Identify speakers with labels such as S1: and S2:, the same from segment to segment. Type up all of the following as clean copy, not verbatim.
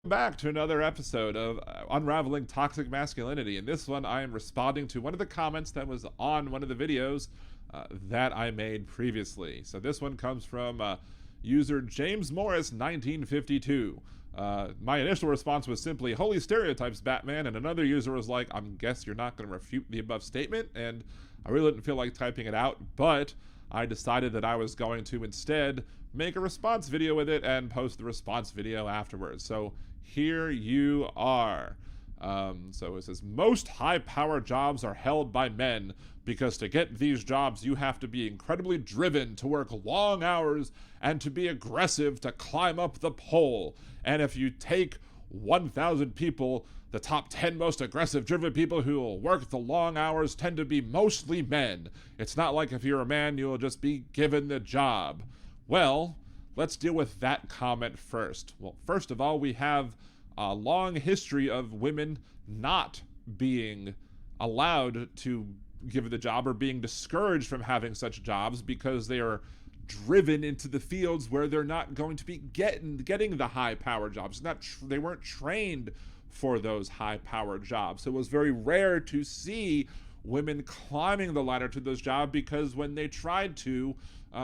S1: Back to another episode of Unravelling Toxic Masculinity. In this one, I am responding to one of the comments that was on one of the videos that I made previously. So this one comes from user James Morris 1952. My initial response was simply, "Holy stereotypes, Batman," and another user was like, "I guess you're not going to refute the above statement," and I really didn't feel like typing it out, but I decided that I was going to instead make a response video with it and post the response video afterwards. So here you are. So it says, most high-power jobs are held by men because to get these jobs, you have to be incredibly driven to work long hours and to be aggressive to climb up the pole. And if you take 1,000 people, the top 10 most aggressive driven people who will work the long hours tend to be mostly men. It's not like if you're a man, you'll just be given the job. Well, let's deal with that comment first. Well, first of all, we have a long history of women not being allowed to give the job or being discouraged from having such jobs because they are driven into the fields where they're not going to be getting the high power jobs. They weren't trained for those high power jobs. So it was very rare to see women climbing the ladder to those jobs because when they tried to,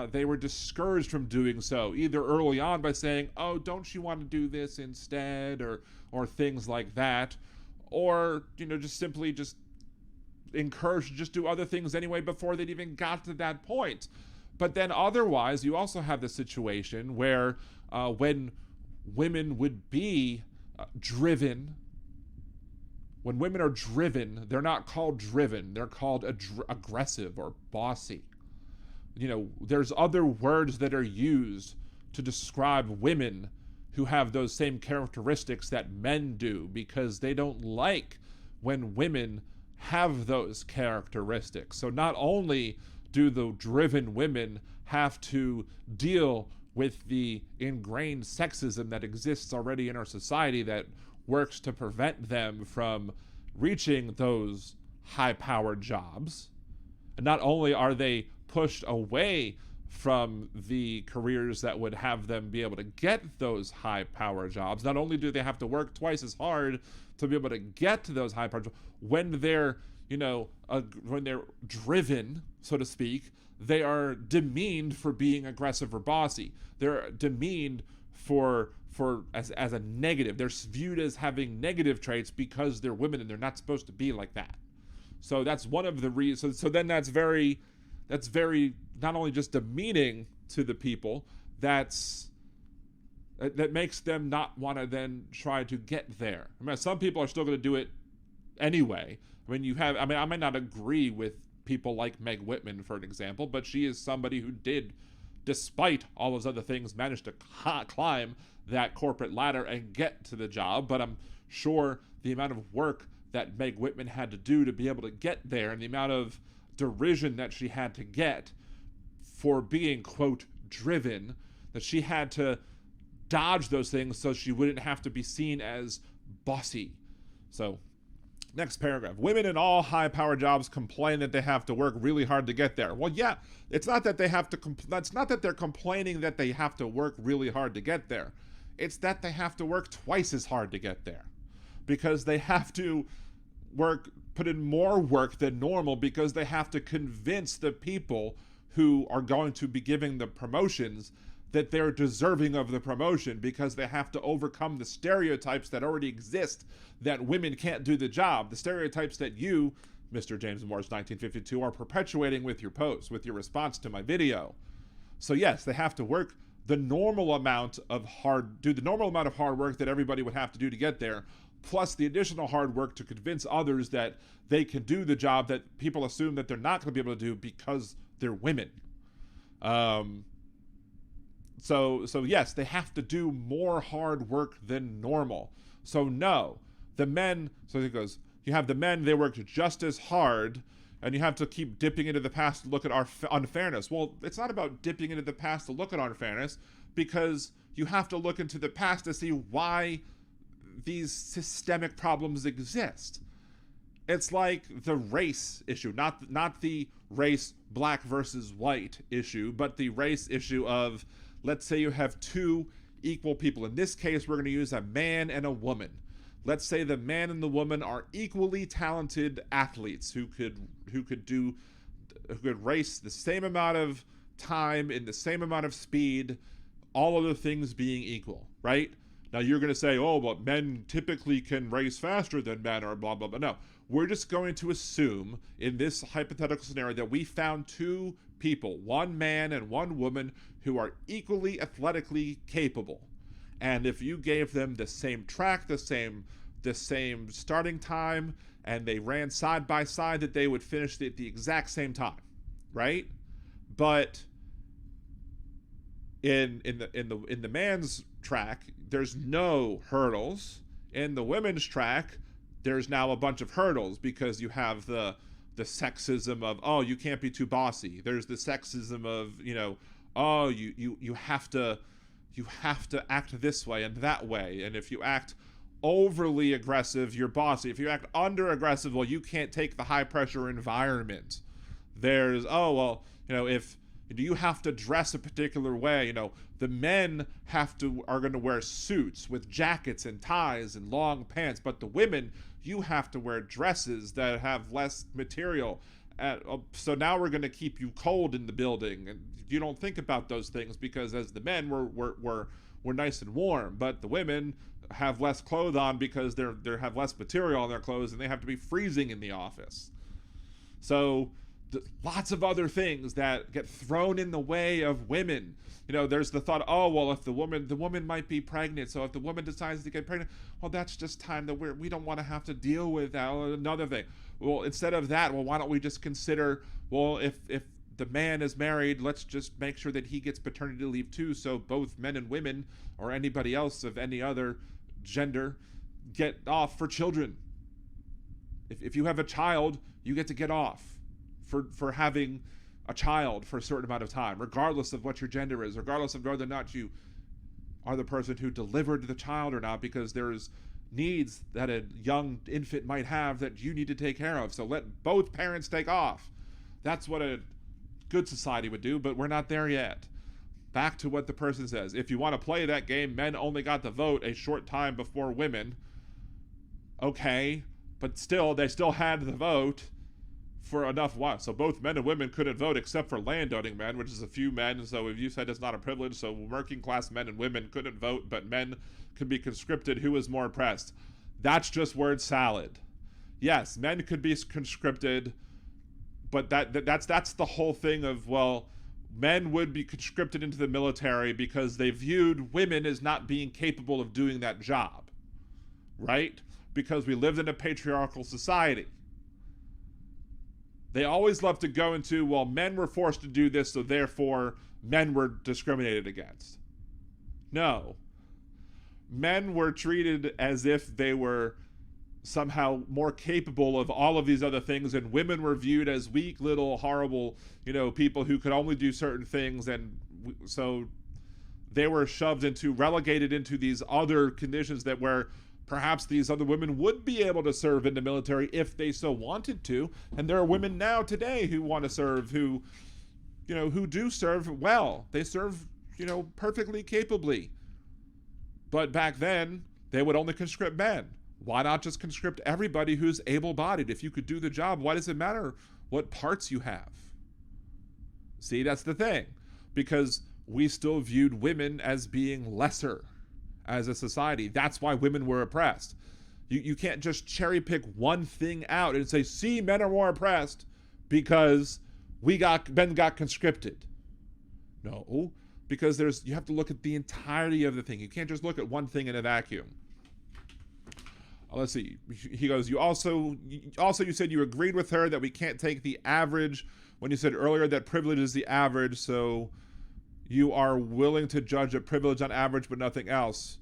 S1: they were discouraged from doing so, either early on by saying, "Oh, don't you want to do this instead," or things like that, or just simply just encouraged to just do other things anyway before they'd even got to that point. But then otherwise, you also have the situation where when women would be driven, when women are driven, they're not called driven, they're called aggressive or bossy. There's other words that are used to describe women who have those same characteristics that men do because they don't like when women have those characteristics. So not only do the driven women have to deal with the ingrained sexism that exists already in our society that works to prevent them from reaching those high-powered jobs, and not only are they pushed away from the careers that would have them be able to get those high power jobs, not only do they have to work twice as hard to be able to get to those high power jobs, when they're when they're driven, so to speak, they are demeaned for being aggressive or bossy. They're demeaned as a negative. They're viewed as having negative traits because they're women and they're not supposed to be like that. So that's one of the reasons. So then that's very not only just demeaning to the people, that makes them not want to then try to get there. I mean, some people are still going to do it anyway. I might not agree with people like Meg Whitman, for an example, but she is somebody who did, despite all those other things, manage to climb that corporate ladder and get to the job. But I'm sure the amount of work that Meg Whitman had to do to be able to get there and the amount of derision that she had to get for being, quote, driven, that she had to dodge those things so she wouldn't have to be seen as bossy. So, next paragraph. Women in all high-power jobs complain that they have to work really hard to get there. Well, yeah, it's not that they have to. That's not that they're complaining that they have to work really hard to get there. It's that they have to work twice as hard to get there, because they have to put in more work than normal because they have to convince the people who are going to be giving the promotions that they're deserving of the promotion, because they have to overcome the stereotypes that already exist that women can't do the job. The stereotypes that you, Mr. James Morris 1952, are perpetuating with your post, with your response to my video. So yes, they have to work the normal amount of hard work that everybody would have to do to get there, plus the additional hard work to convince others that they can do the job that people assume that they're not going to be able to do because they're women. So yes, they have to do more hard work than normal. So no, the men, so he goes, you have the men, they worked just as hard, and you have to keep dipping into the past to look at our unfairness. Well, it's not about dipping into the past to look at unfairness, because you have to look into the past to see why these systemic problems exist. It's like the race issue, not the race black versus white issue, but the race issue of, let's say you have two equal people. In this case, we're going to use a man and a woman. Let's say the man and the woman are equally talented athletes who could race the same amount of time in the same amount of speed, all other things being equal, right? Now you're going to say, oh, but men typically can race faster than men or blah, blah, blah. No, we're just going to assume in this hypothetical scenario that we found two people, one man and one woman, who are equally athletically capable. And if you gave them the same track, the same starting time, and they ran side by side, that they would finish at the exact same time, right? But in the man's track, there's no hurdles. In the women's track, there's now a bunch of hurdles because you have the sexism of, oh, you can't be too bossy. There's the sexism of, oh, you have to act this way and that way, and if you act overly aggressive, you're bossy. If you act under aggressive, well, you can't take the high pressure environment. There's, oh, well, if do you have to dress a particular way? The men are going to wear suits with jackets and ties and long pants, but the women, you have to wear dresses that have less material. So now we're going to keep you cold in the building, and you don't think about those things because as the men, we're nice and warm, but the women have less clothes on because they have less material on their clothes and they have to be freezing in the office. So lots of other things that get thrown in the way of women. There's the thought, oh, well, if the woman might be pregnant, so if the woman decides to get pregnant, well, that's just time that we don't want to have to deal with that. Another thing. Well, instead of that, well, why don't we just consider, well, if the man is married, let's just make sure that he gets paternity leave too, so both men and women or anybody else of any other gender get off for children. If you have a child, you get to get off for having a child for a certain amount of time, regardless of what your gender is, regardless of whether or not you are the person who delivered the child or not, because there's needs that a young infant might have that you need to take care of. So let both parents take off. That's what a good society would do, but we're not there yet. Back to what the person says. If you want to play that game, men only got the vote a short time before women. Okay, but still, they still had the vote for enough while. So both men and women couldn't vote except for landowning men, which is a few men. So if you said it's not a privilege, so working class men and women couldn't vote, but men could be conscripted. Who is more oppressed? That's just word salad. Yes, men could be conscripted, but that's the whole thing of, well, men would be conscripted into the military because they viewed women as not being capable of doing that job, right? Because we lived in a patriarchal society. They always love to go into, well, men were forced to do this, so therefore men were discriminated against. No. Men were treated as if they were somehow more capable of all of these other things, and women were viewed as weak, little, horrible, people who could only do certain things, and so they were relegated into these other conditions that where perhaps these other women would be able to serve in the military if they so wanted to. And there are women now today who want to serve, who do serve well. They serve, perfectly capably. But back then, they would only conscript men. Why not just conscript everybody who's able-bodied? If you could do the job, why does it matter what parts you have? See, that's the thing. Because we still viewed women as being lesser as a society. That's why women were oppressed. You can't just cherry pick one thing out and say, see, men are more oppressed because men got conscripted. No, because you have to look at the entirety of the thing. You can't just look at one thing in a vacuum. Let's see. He goes, you said you agreed with her that we can't take the average when you said earlier that privilege is the average, so you are willing to judge a privilege on average but nothing else.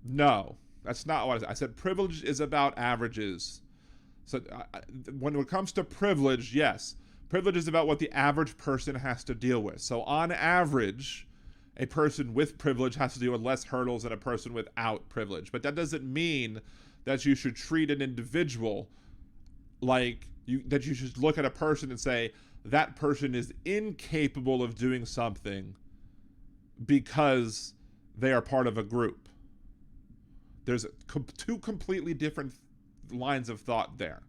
S1: No, that's not what I said. I said privilege is about averages. So when it comes to privilege, yes, privilege is about what the average person has to deal with. So on average, a person with privilege has to deal with less hurdles than a person without privilege. But that doesn't mean that you should treat an individual that you should look at a person and say, that person is incapable of doing something because they are part of a group. There's two completely different lines of thought there.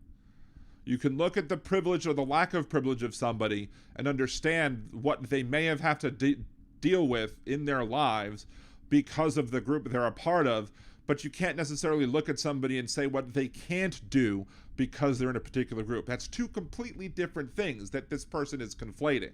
S1: You can look at the privilege or the lack of privilege of somebody and understand what they may have had to deal with in their lives because of the group they're a part of, but you can't necessarily look at somebody and say what they can't do because they're in a particular group. That's two completely different things that this person is conflating.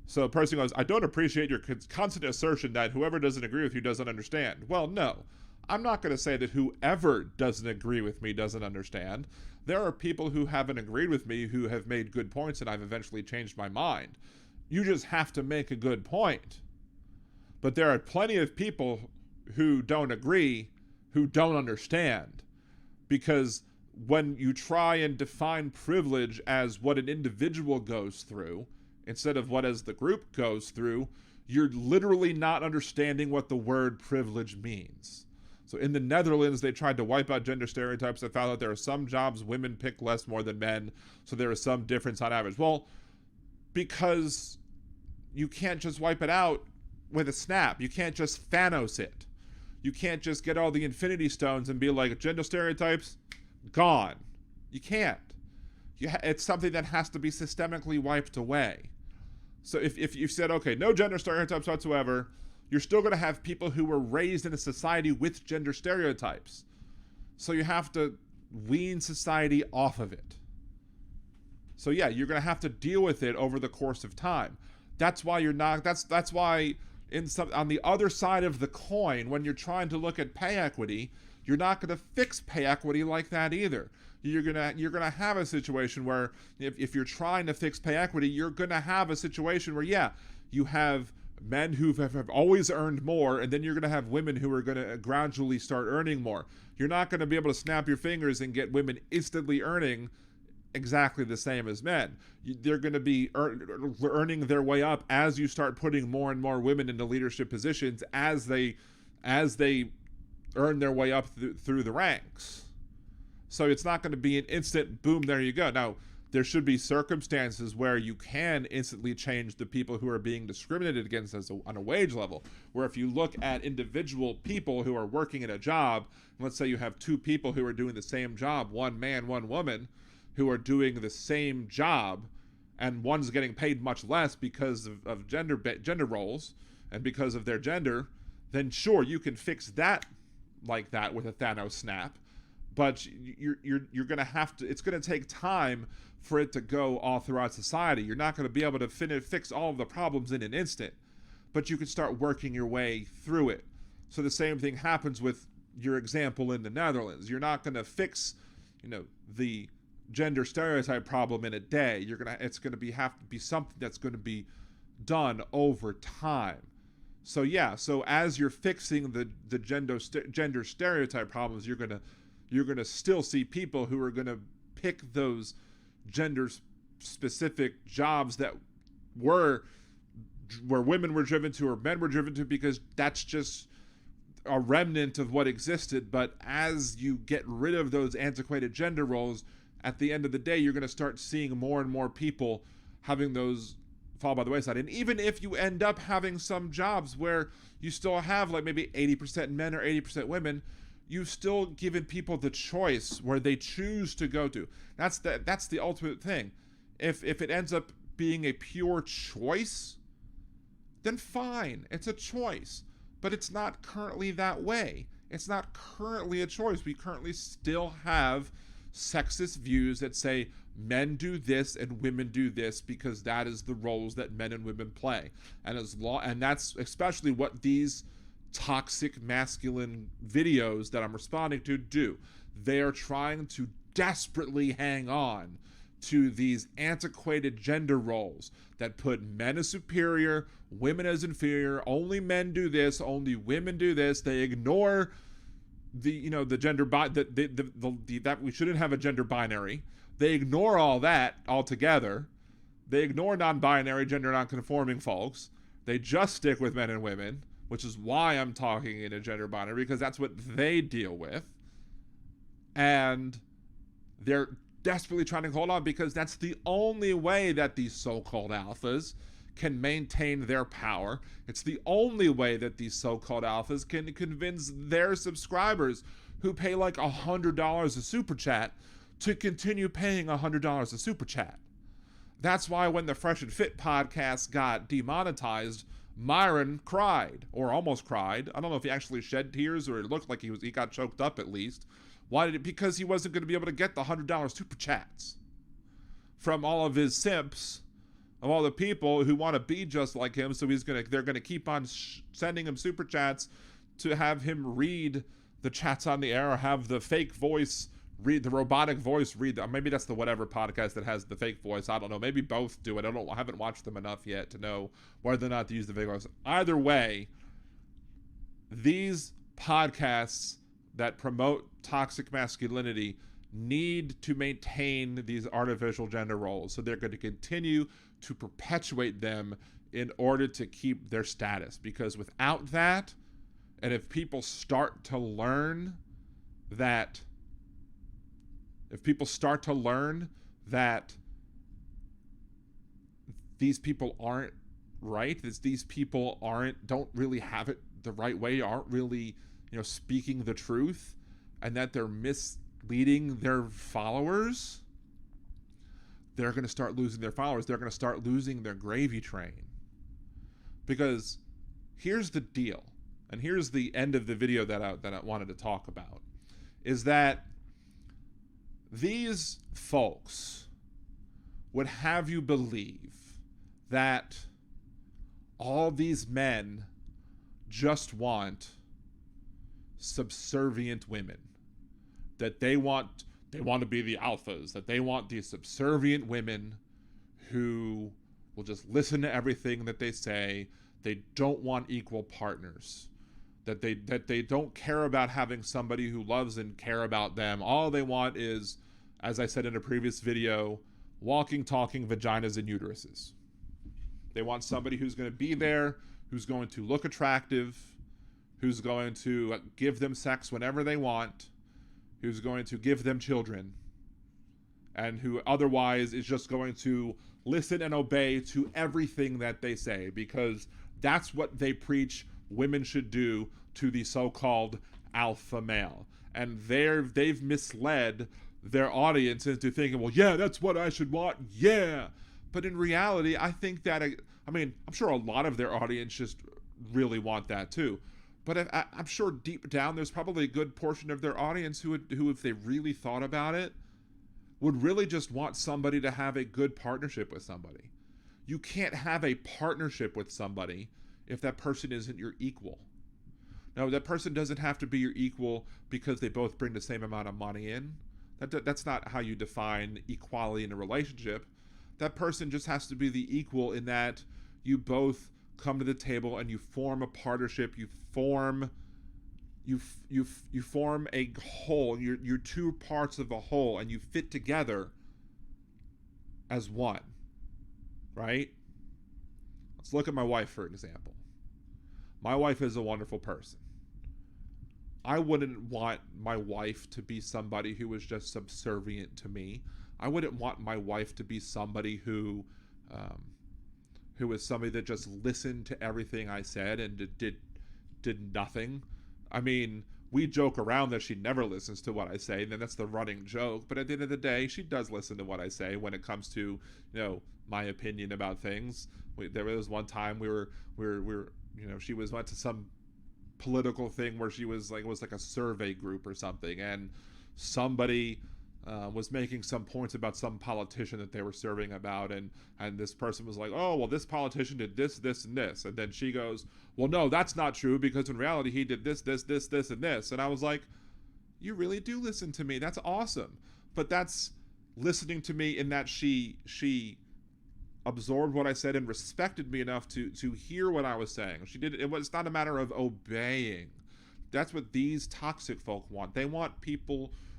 S1: So a person goes, I don't appreciate your constant assertion that whoever doesn't agree with you doesn't understand. Well, no. I'm not going to say that whoever doesn't agree with me doesn't understand. There are people who haven't agreed with me who have made good points and I've eventually changed my mind. You just have to make a good point. But there are plenty of people who don't agree, who don't understand. Because when you try and define privilege as what an individual goes through, instead of what as the group goes through, you're literally not understanding what the word privilege means. So in the Netherlands, they tried to wipe out gender stereotypes. They found that there are some jobs women pick less more than men, so there is some difference on average. Well, because you can't just wipe it out with a snap. You can't just Thanos it. You can't just get all the Infinity Stones and be like, gender stereotypes, gone. You can't. It's something that has to be systemically wiped away. So if you said, okay, no gender stereotypes whatsoever, you're still going to have people who were raised in a society with gender stereotypes. So you have to wean society off of it. So yeah, you're going to have to deal with it over the course of time. That's why you're not, that's why on the other side of the coin, when you're trying to look at pay equity, you're not going to fix pay equity like that either. You're gonna have a situation where if you're trying to fix pay equity, you're gonna have a situation where, yeah, you have men who have always earned more, and then you're gonna have women who are gonna gradually start earning more. You're not gonna be able to snap your fingers and get women instantly earning exactly the same as men. They're gonna be earning their way up as you start putting more and more women into leadership positions as they earn their way up through the ranks. So it's not going to be an instant boom, there you go. Now, there should be circumstances where you can instantly change the people who are being discriminated against on a wage level. Where if you look at individual people who are working in a job, let's say you have two people who are doing the same job, one man, one woman, who are doing the same job, and one's getting paid much less because of gender roles and because of their gender, then sure, you can fix that like that with a Thanos snap. But you're going to have to, it's going to take time for it to go all throughout society. You're not going to be able to fix all of the problems in an instant, but you can start working your way through it. So the same thing happens with your example in the Netherlands. You're not going to fix, the gender stereotype problem in a day. It's going to have to be something that's going to be done over time. So yeah, so as you're fixing the gender stereotype problems, you're going to still see people who are going to pick those gender-specific jobs that where women were driven to or men were driven to, because that's just a remnant of what existed. But as you get rid of those antiquated gender roles, at the end of the day, you're going to start seeing more and more people having those fall by the wayside. And even if you end up having some jobs where you still have like maybe 80% men or 80% women, you've still given people the choice where they choose to go to. That's the ultimate thing. If it ends up being a pure choice, then fine, it's a choice. But it's not currently that way. It's not currently a choice. We currently still have sexist views that say men do this and women do this because that is the roles that men and women play. And that's especially what these toxic masculine videos that I'm responding to do. They are trying to desperately hang on to these antiquated gender roles that put men as superior, women as inferior. Only men do this, only women do this. They ignore the gender that we shouldn't have a gender binary. They ignore all that altogether. They ignore non-binary, gender non-conforming folks. They just stick with men and women, which is why I'm talking in a gender binary, because that's what they deal with. And they're desperately trying to hold on because that's the only way that these so-called alphas can maintain their power. It's the only way that these so-called alphas can convince their subscribers who pay like $100 a super chat to continue paying $100 a super chat. That's why when the Fresh and Fit podcast got demonetized, Myron cried, or almost cried. I don't know if he actually shed tears or it looked like he got choked up at least. Why did it? Because he wasn't going to be able to get the $100 super chats from all of his simps, of all the people who want to be just like him. So they're gonna keep on sending him super chats to have him read the chats on the air, or have the fake voice read, the robotic voice read. Maybe that's the whatever podcast that has the fake voice. I don't know. Maybe both do it. I haven't watched them enough yet to know whether or not to use the fake voice. Either way, these podcasts that promote toxic masculinity need to maintain these artificial gender roles. So they're going to continue to perpetuate them in order to keep their status. Because without that, and if people start to learn that these people aren't right, that these people don't really have it the right way, aren't really, speaking the truth, and that they're misleading their followers, they're going to start losing their followers. They're going to start losing their gravy train. Because here's the deal, and here's the end of the video that I wanted to talk about, is that these folks would have you believe that all these men just want subservient women, that they want to be the alphas, that they want these subservient women who will just listen to everything that they say. They don't want equal partners, that they don't care about having somebody who loves and care about them. All they want is, as I said in a previous video, walking, talking vaginas and uteruses. They want somebody who's going to be there, who's going to look attractive, who's going to give them sex whenever they want, who's going to give them children, and who otherwise is just going to listen and obey to everything that they say, because that's what they preach women should do to the so-called alpha male. And they've misled their audience into thinking, well, yeah, that's what I should want, yeah. But in reality, I think that, I'm sure a lot of their audience just really want that too. But I'm sure deep down, there's probably a good portion of their audience who, if they really thought about it, would really just want somebody to have a good partnership with somebody. You can't have a partnership with somebody if that person isn't your equal. Now, that person doesn't have to be your equal because they both bring the same amount of money in. That's not how you define equality in a relationship. That person just has to be the equal in that you both come to the table and you form a partnership. You form a whole. You're two parts of a whole, and you fit together as one, right? Let's look at my wife for an example. My wife is a wonderful person. I wouldn't want my wife to be somebody who was just subservient to me. I wouldn't want my wife to be somebody who was somebody that just listened to everything I said and did nothing. I mean, we joke around that she never listens to what I say, and then that's the running joke. But at the end of the day, she does listen to what I say when it comes to, my opinion about things. There was one time we were she went to some political thing where she was like, it was like a survey group or something, and somebody was making some points about some politician that they were surveying about, and this person was like, oh, well, this politician did this, this, and this, and then she goes, well, no, that's not true, because in reality he did this, this, this, this, and this. And I was like, you really do listen to me. That's awesome. But that's listening to me in that she absorbed what I said and respected me enough to hear what I was saying. She did. It's not a matter of obeying. That's what these toxic folk want. They want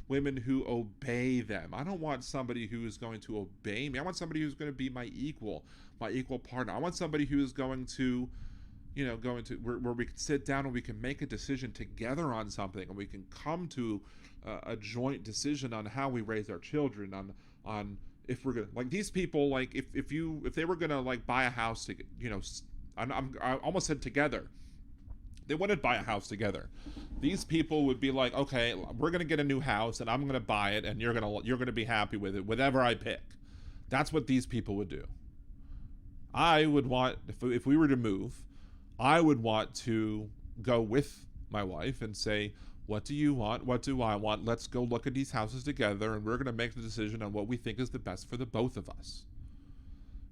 S1: women who obey them. I don't want somebody who is going to obey me. I want somebody who's going to be my equal partner. I want somebody who is going to, where we can sit down and we can make a decision together on something, and we can come to a joint decision on how we raise our children, on if we're gonna, like, these people, like, if they were gonna, like, buy a house to, I almost said together. They wouldn't buy a house together. These people would be like, okay, we're gonna get a new house and I'm gonna buy it and you're gonna be happy with it, whatever I pick. That's what these people would do. I would want, if we were to move, I would want to go with my wife and say, what do you want? What do I want? Let's go look at these houses together and we're going to make the decision on what we think is the best for the both of us.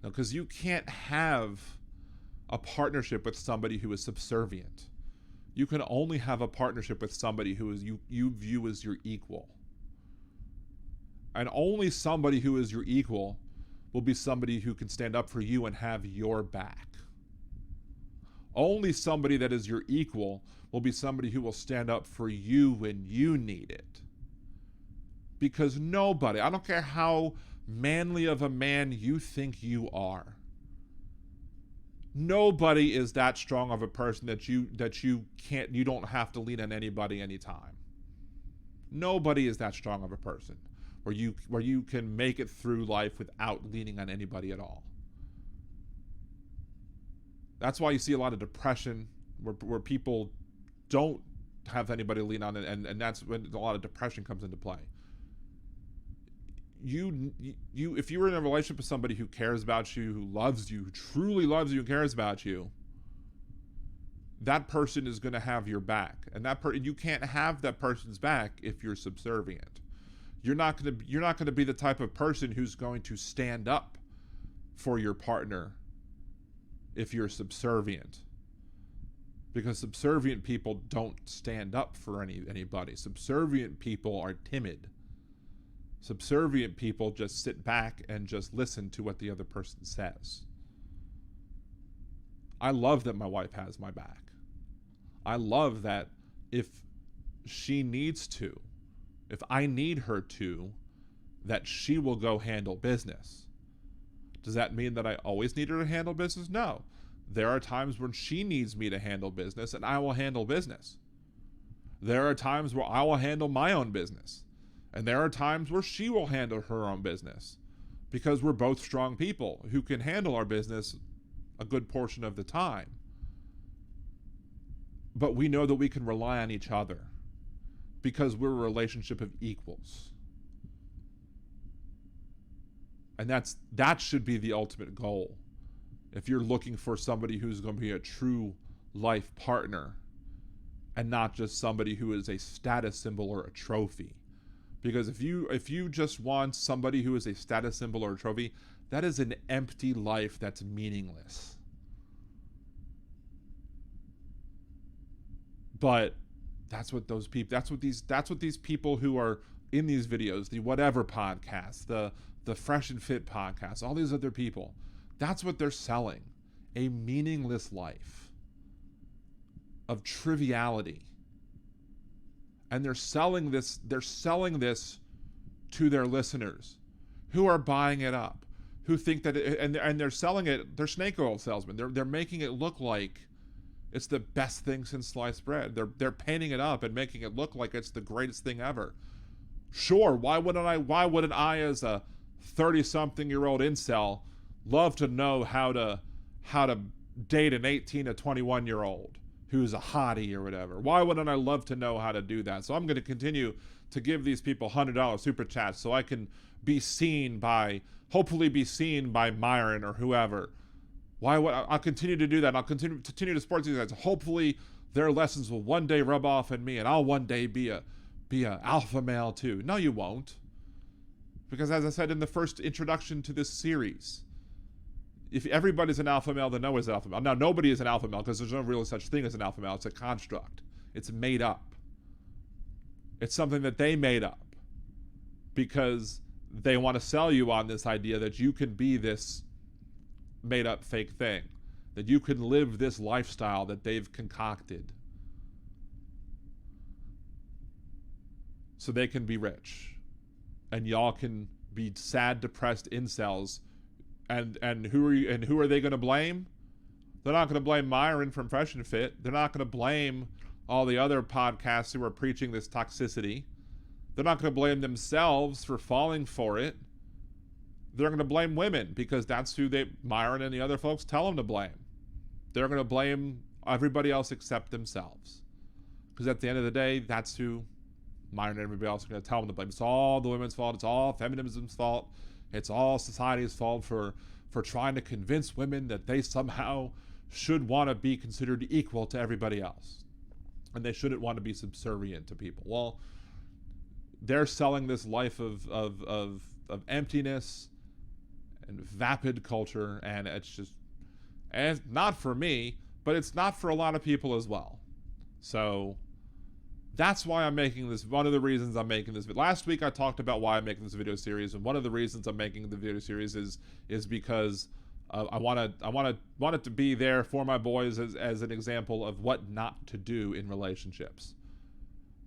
S1: Because you can't have a partnership with somebody who is subservient. You can only have a partnership with somebody who is you view as your equal. And only somebody who is your equal will be somebody who can stand up for you and have your back. Only somebody that is your equal will be somebody who will stand up for you when you need it. Because nobody, I don't care how manly of a man you think you are, nobody is that strong of a person that you don't have to lean on anybody anytime. Nobody is that strong of a person where you can make it through life without leaning on anybody at all. That's why you see a lot of depression where people don't have anybody to lean on, and that's when a lot of depression comes into play. If you were in a relationship with somebody who cares about you, who loves you, who truly loves you and cares about you, that person is going to have your back. And you can't have that person's back if you're subservient. You're not going to be the type of person who's going to stand up for your partner if you're subservient. Because subservient people don't stand up for anybody. Subservient people are timid. Subservient people just sit back and just listen to what the other person says. I love that my wife has my back. I love that if she needs to, if I need her to, that she will go handle business. Does that mean that I always need her to handle business? No. There are times when she needs me to handle business and I will handle business. There are times where I will handle my own business. And there are times where she will handle her own business. Because we're both strong people who can handle our business a good portion of the time. But we know that we can rely on each other because we're a relationship of equals. And that should be the ultimate goal. If you're looking for somebody who's going to be a true life partner and not just somebody who is a status symbol or a trophy. Because if you just want somebody who is a status symbol or a trophy, that is an empty life that's meaningless. But that's what these people who are in these videos, the whatever podcasts, the Fresh and Fit podcast, all these other people, that's what they're selling. A meaningless life of triviality. And they're selling this to their listeners who are buying it up, who think that and they're selling it, they're snake oil salesmen. They're making it look like it's the best thing since sliced bread. They're painting it up and making it look like it's the greatest thing ever. Sure, why wouldn't I as a 30-something-year-old incel love to know how to date an 18 to 21-year-old who's a hottie or whatever? Why wouldn't I love to know how to do that? So I'm going to continue to give these people $100 super chats so I can hopefully be seen by Myron or whoever. I'll continue to do that. I'll continue to support these guys. Hopefully their lessons will one day rub off on me and I'll one day be a alpha male too. No, you won't. Because as I said in the first introduction to this series, if everybody's an alpha male, then Noah's an alpha male. Now, nobody is an alpha male because there's no real such thing as an alpha male. It's a construct. It's made up. It's something that they made up because they want to sell you on this idea that you can be this made up fake thing, that you can live this lifestyle that they've concocted so they can be rich and y'all can be sad, depressed incels. And who are they going to blame? They're not going to blame Myron from Fresh and Fit. They're not going to blame all the other podcasts who are preaching this toxicity. They're not going to blame themselves for falling for it. they're going to blame women because that's who Myron and the other folks tell them to blame. They're going to blame everybody else except themselves. Because at the end of the day, that's who Myron and everybody else are going to tell them to blame. It's all the women's fault. It's all feminism's fault. It's all society's fault for trying to convince women that they somehow should want to be considered equal to everybody else. And they shouldn't want to be subservient to people. Well, they're selling this life of emptiness and vapid culture, and it's not for me, but it's not for a lot of people as well. So that's why I'm making this. One of the reasons I'm making this video. Last week I talked about why I'm making this video series, and one of the reasons I'm making the video series is because I want it to be there for my boys as an example of what not to do in relationships.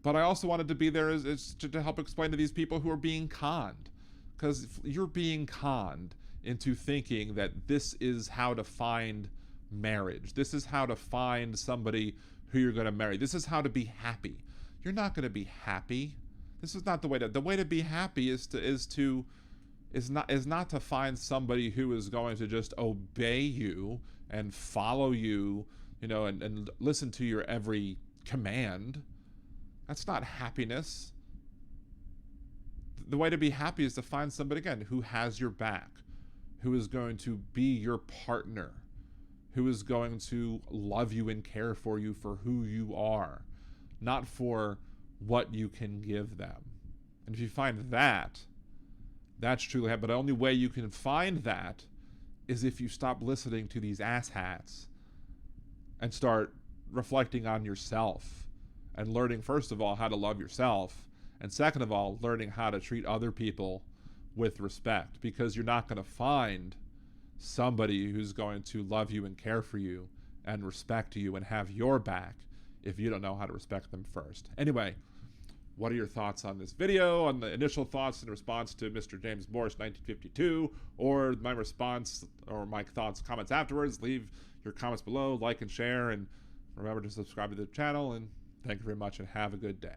S1: But I also wanted to be there to help explain to these people who are being conned, because you're being conned into thinking that this is how to find marriage. This is how to find somebody who you're going to marry. This is how to be happy. You're not going to be happy. This is not the way to. The way to be happy is not to find somebody who is going to just obey you and follow you, and listen to your every command. That's not happiness. The way to be happy is to find somebody, again, who has your back, who is going to be your partner, who is going to love you and care for you for who you are, not for what you can give them. And if you find that, that's truly happy. But the only way you can find that is if you stop listening to these asshats and start reflecting on yourself and learning, first of all, how to love yourself, and second of all, learning how to treat other people with respect, because you're not going to find somebody who's going to love you and care for you and respect you and have your back if you don't know how to respect them first. Anyway, what are your thoughts on this video, on the initial thoughts in response to Mr. James Morris 1952, or my response or my thoughts, comments afterwards? Leave your comments below, like and share, and remember to subscribe to the channel, and thank you very much and have a good day.